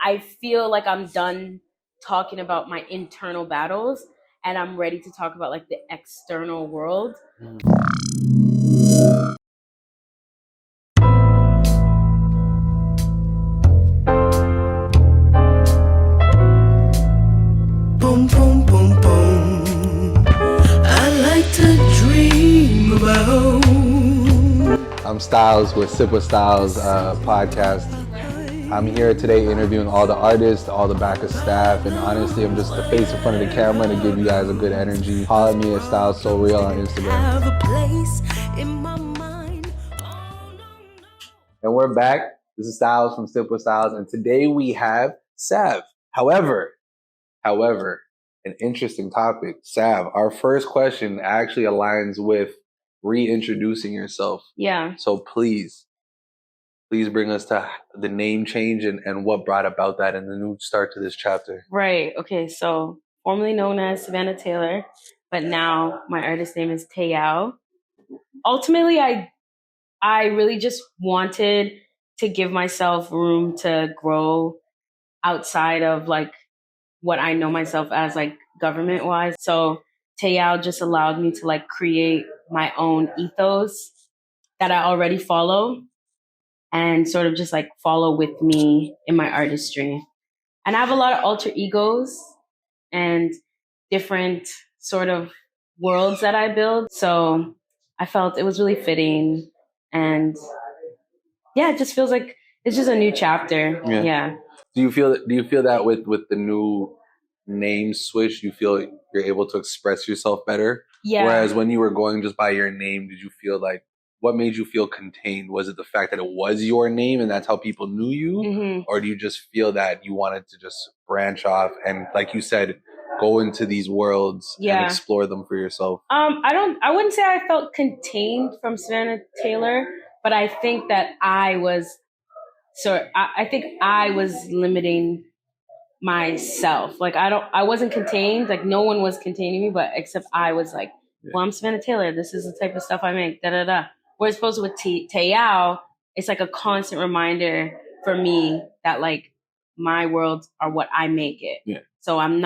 I feel like I'm done talking about my internal battles, and I'm ready to talk about like the external world. Boom, boom, boom, boom. I like to dream about. I'm Stylez with SipWithStylez podcast. I'm here today interviewing all the artists, all the back of staff, and honestly, I'm just the face in front of the camera to give you guys a good energy. Follow me at Stylez So Real on Instagram. Have a place in my mind. And we're back. This is Stylez from SipWithStylez, and today we have Sav. However, an interesting topic. Sav, our first question actually aligns with reintroducing yourself. Yeah. So please bring us to the name change and what brought about that and the new start to this chapter. Right. Okay. So formerly known as Savannah Taylor, but now my artist name is TAYOW. Ultimately, I really just wanted to give myself room to grow outside of like what I know myself as like government wise. So TAYOW just allowed me to like create my own ethos that I already follow and sort of just like follow with me in my artistry. And I have a lot of alter egos and different sort of worlds that I build. So I felt it was really fitting. And yeah, it just feels like it's just a new chapter. Yeah. Do you feel that with the new name switch, you feel you're able to express yourself better? Yeah. Whereas when you were going just by your name, did you feel like, what made you feel contained? Was it the fact that it was your name and that's how people knew you? Mm-hmm. Or do you just feel that you wanted to just branch off and, like you said, go into these worlds and explore them for yourself? I wouldn't say I felt contained from Savannah Taylor, but I think that I think I was limiting myself. Like I wasn't contained. Like no one was containing me, but except I was like, well, I'm Savannah Taylor. This is the type of stuff I make. Da da da. Whereas opposed with TAYOW, it's like a constant reminder for me that like my worlds are what I make it. Yeah. So I'm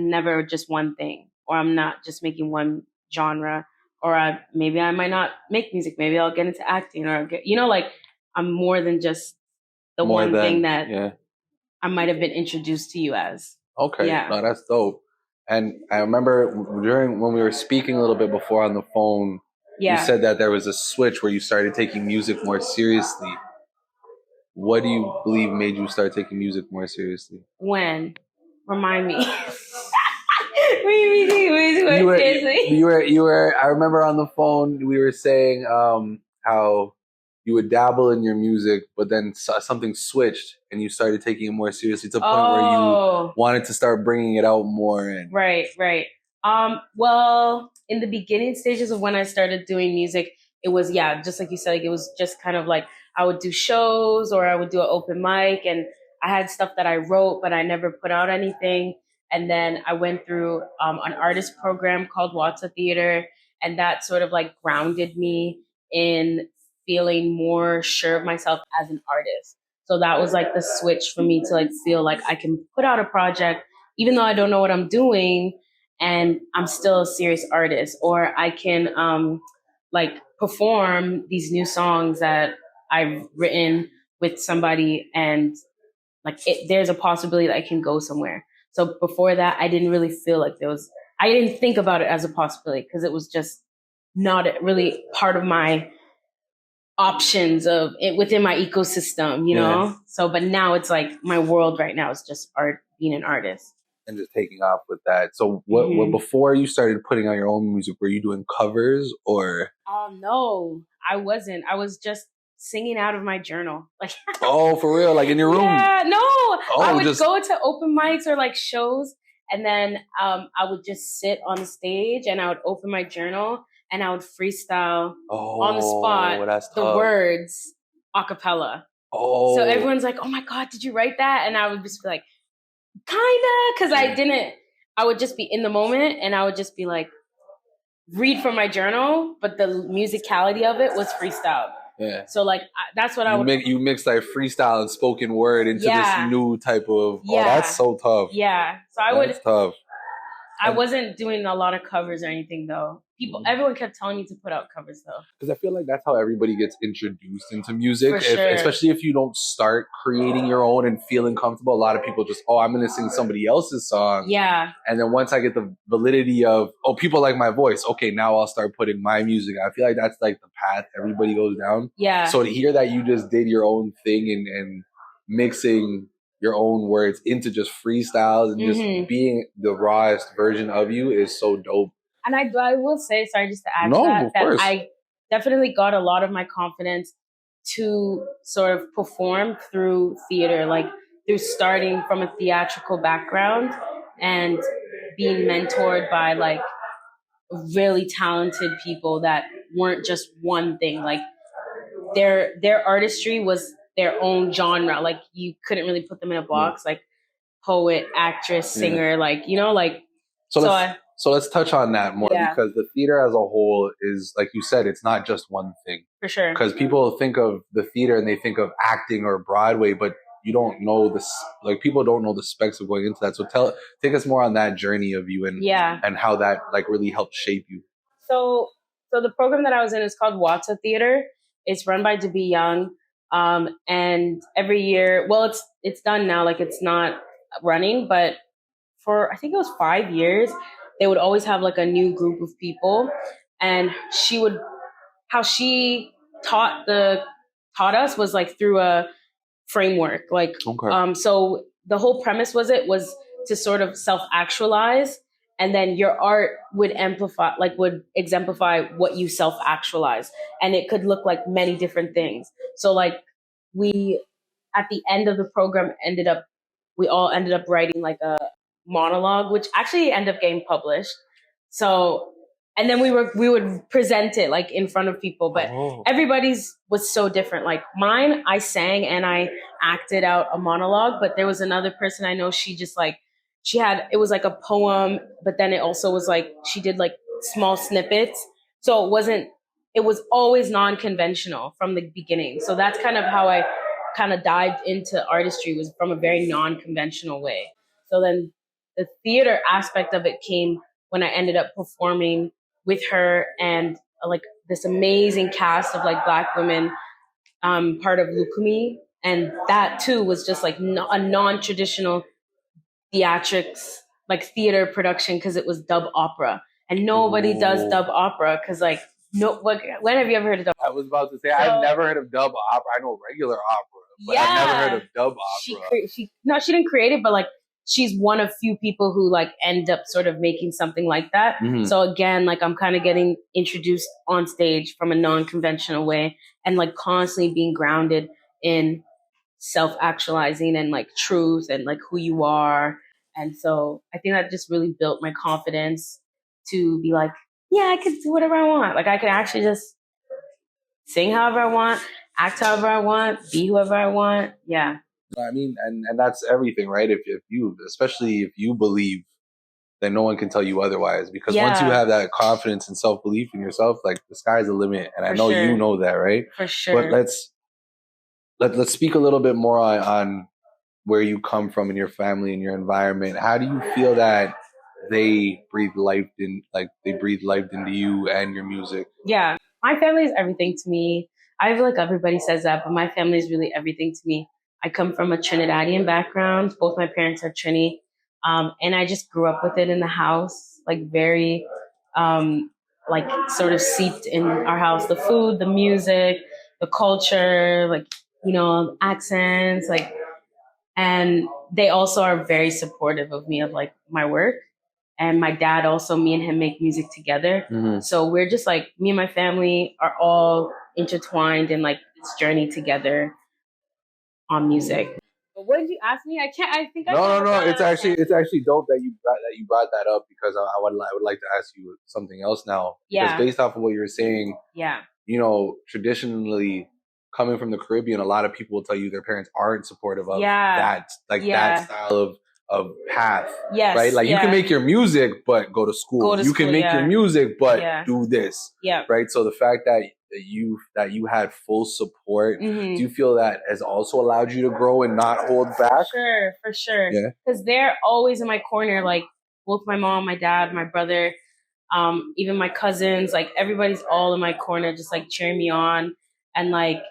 never just one thing, or I'm not just making one genre, or maybe I might not make music. Maybe I'll get into acting, or like I'm more than just the one thing that I might have been introduced to you as. Okay. Yeah. No, that's dope. And I remember when we were speaking a little bit before on the phone, you said that there was a switch where you started taking music more seriously. What do you believe made you start taking music more seriously? When? Remind me. You were, I remember on the phone, we were saying how you would dabble in your music, but then something switched and you started taking it more seriously to the point where you wanted to start bringing it out more. Right. Well, in the beginning stages of when I started doing music, it was, just like you said, like, it was just kind of like I would do shows or I would do an open mic, and I had stuff that I wrote, but I never put out anything. And then I went through an artist program called Watsa Theater, and that sort of like grounded me in feeling more sure of myself as an artist. So that was like the switch for me to like feel like I can put out a project, even though I don't know what I'm doing, and I'm still a serious artist, or I can like perform these new songs that I've written with somebody, and like there's a possibility that I can go somewhere. So before that, I didn't really feel like I didn't think about it as a possibility because it was just not really part of my options of it within my ecosystem, you know? So, but now it's like my world right now is just art, being an artist. And just taking off with that. So what before you started putting out your own music, were you doing covers or? No, I wasn't. I was just singing out of my journal. Like, oh, for real? Like in your room? Yeah, no. I would go to open mics or like shows, and then I would just sit on the stage and I would open my journal and I would freestyle on the spot the words a cappella. Oh. So everyone's like, oh my God, did you write that? And I would just be like, kinda, because I would just be in the moment and I would just be like, read from my journal, but the musicality of it was freestyled. Yeah. So like that's what you mix like freestyle and spoken word into this new type of. Oh, that's so tough. Yeah. So that's tough. I wasn't doing a lot of covers or anything though. Everyone kept telling me to put out covers though. Because I feel like that's how everybody gets introduced into music. Especially if you don't start creating your own and feeling comfortable. A lot of people just, I'm going to sing somebody else's song. Yeah. And then once I get the validity of, people like my voice. Okay, now I'll start putting my music. I feel like that's like the path everybody goes down. Yeah. So to hear that you just did your own thing and mixing your own words into just freestyles and just being the rawest version of you is so dope. And I will say, sorry, just to add to that I definitely got a lot of my confidence to sort of perform through theater, like through starting from a theatrical background and being mentored by like really talented people that weren't just one thing. Like their artistry was their own genre. Like you couldn't really put them in a box, like poet, actress, singer, like, you know, like. So let's touch on that more because the theater as a whole is, like you said, it's not just one thing. For sure. Because people think of the theater and they think of acting or Broadway, but you don't know people don't know the specs of going into that. So take us more on that journey of you and how that like really helped shape you. So the program that I was in is called Wata Theater. It's run by To Be Young. And every year, well, it's done now, like it's not running, but for, I think it was 5 years, they would always have like a new group of people. And how she taught us was like through a framework. Like, so the whole premise was to sort of self-actualize, and then your art would exemplify what you self-actualize. And it could look like many different things. So like we, at the end of the program, we all ended up writing like a monologue, which actually ended up getting published. So, and then we would present it like in front of people, but everybody's was so different. Like mine, I sang and I acted out a monologue, but there was another person I know, she just like, it was like a poem, but then it also was like, she did like small snippets. So it was always non-conventional from the beginning. So that's kind of how I kind of dived into artistry, was from a very non-conventional way. So then the theater aspect of it came when I ended up performing with her and like this amazing cast of like Black women, part of Lukumi. And that too was just like a non-traditional theatrics, like theater production, because it was dub opera. And nobody does dub opera because like, when have you ever heard of dub opera? I was about to say, I've never heard of dub opera. I know regular opera, but I've never heard of dub opera. She didn't create it, but like she's one of few people who like end up sort of making something like that. Mm-hmm. So again, like I'm kind of getting introduced on stage from a non-conventional way and like constantly being grounded in self-actualizing and like truth and like who you are. And so I think that just really built my confidence to be like, yeah, I could do whatever I want. Like I could actually just sing however I want, act however I want, be whoever I want. Yeah. I mean, and that's everything, right? Especially if you believe, then no one can tell you otherwise. Because once you have that confidence and self-belief in yourself, like the sky's the limit. And I know you know that, right? For sure. But let's speak a little bit more on where you come from in your family and your environment. How do you feel that they breathe life into you and your music? Yeah, my family is everything to me. I feel like everybody says that, but my family is really everything to me. I come from a Trinidadian background. Both my parents are Trini. And I just grew up with it in the house, like very, like sort of seeped in our house, the food, the music, the culture, like, you know, accents, like, and they also are very supportive of me, of like my work. And my dad also, me and him make music together. Mm-hmm. So we're just like, me and my family are all intertwined in like this journey together on music. But what did you ask me? No. It's actually dope that you brought that up, because I would like to ask you something else now. Yeah. Because based off of what you were saying, yeah, you know, traditionally coming from the Caribbean, a lot of people will tell you their parents aren't supportive of that style of path. Yes. Right? Like you can make your music, but go to school. You can make your music, but do this. Yeah. Right? So the fact that that you had full support. Mm-hmm. Do you feel that has also allowed you to grow and not hold back? For sure. Yeah. Because they're always in my corner, like both my mom, my dad, my brother, even my cousins, like everybody's all in my corner, just like cheering me on and like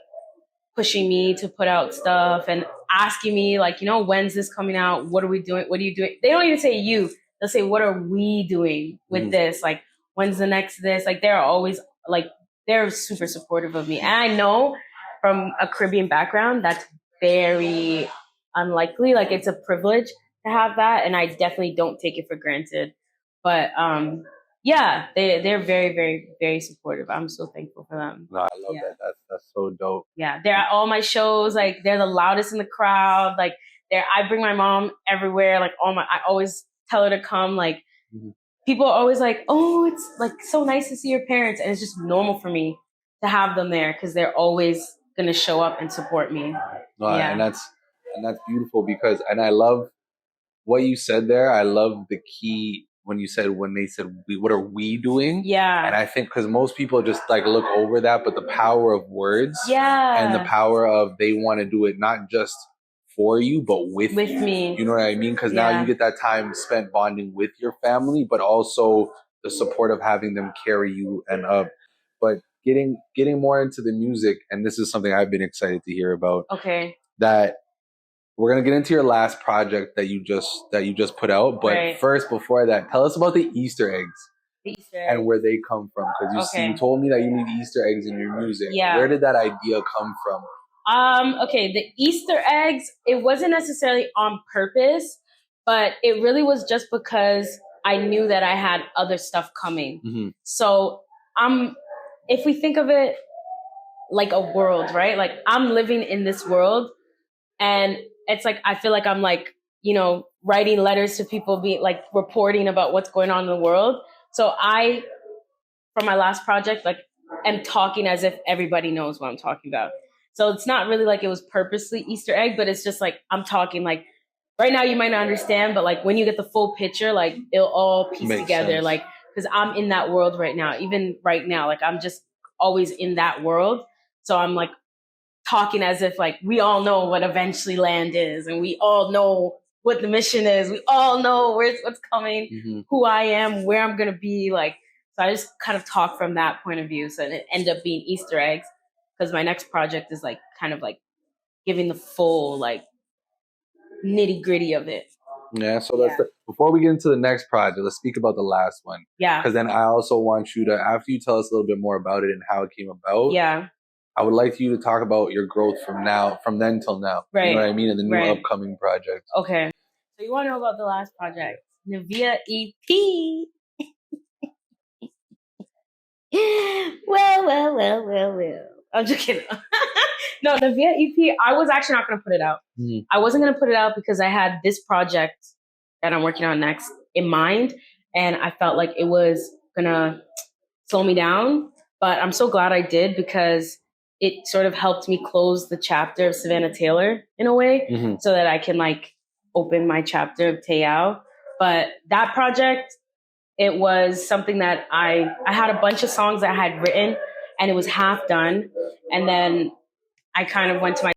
pushing me to put out stuff and asking me like, you know, when's this coming out? What are we doing? What are you doing? They don't even say you. They'll say, what are we doing with this? Like, when's the next this? Like, they're always like, they're super supportive of me. And I know from a Caribbean background, that's very unlikely. Like, it's a privilege to have that. And I definitely don't take it for granted. But yeah, they're very, very, very supportive. I'm so thankful for them. No, I love that. That's so dope. Yeah, they're at all my shows. Like, they're the loudest in the crowd. Like, I bring my mom everywhere. Like, I always tell her to come. Like, people are always like, "Oh, it's like so nice to see your parents," and it's just normal for me to have them there because they're always gonna show up and support me. No, and that's beautiful because, and I love what you said there. I love the key when they said what are we doing? Yeah. And I think because most people just like look over that, but the power of words, and the power of they want to do it not just for you, but with me. You know what I mean? Because now you get that time spent bonding with your family, but also the support of having them carry you and up. But getting more into the music, and this is something I've been excited to hear about. Okay. That we're gonna get into your last project that you just put out, but first, before that, tell us about the Easter eggs. The Easter eggs. And where they come from, because you told me that you need Easter eggs in your music. Yeah. Where did that idea come from? Okay, the Easter eggs, it wasn't necessarily on purpose, but it really was just because I knew that I had other stuff coming. Mm-hmm. So if we think of it like a world, right? Like, I'm living in this world, and it's like, I feel like I'm like, you know, writing letters to people, like reporting about what's going on in the world. So for my last project, like, am talking as if everybody knows what I'm talking about. So it's not really like it was purposely Easter egg, but it's just like, I'm talking like, right now you might not understand, but like when you get the full picture, like it'll all piece together. Sense. Like, because I'm in that world right now, even right now, like I'm just always in that world. So I'm like talking as if like we all know what eventually land is, and we all know what the mission is. We all know what's coming, who I am, where I'm going to be. Like, so I just kind of talk from that point of view. So it ended up being Easter eggs, because my next project is like kind of like giving the full like nitty gritty of it. Yeah. So before we get into the next project, let's speak about the last one. Yeah. Because then I also want you to, after you tell us a little bit more about it and how it came about. Yeah. I would like you to talk about your growth from then till now. Right. You know what I mean? And the new upcoming project. Okay. So you want to know about the last project? Niveah-EP. Well. I'm just kidding. No, Niveah-EP, I was actually not going to put it out. Mm-hmm. I wasn't going to put it out because I had this project that I'm working on next in mind. And I felt like it was going to slow me down. But I'm so glad I did, because it sort of helped me close the chapter of Savannah Taylor in a way, so that I can like open my chapter of TAYOW. But that project, it was something that I had a bunch of songs that I had written, and it was half done. And then I kind of went to my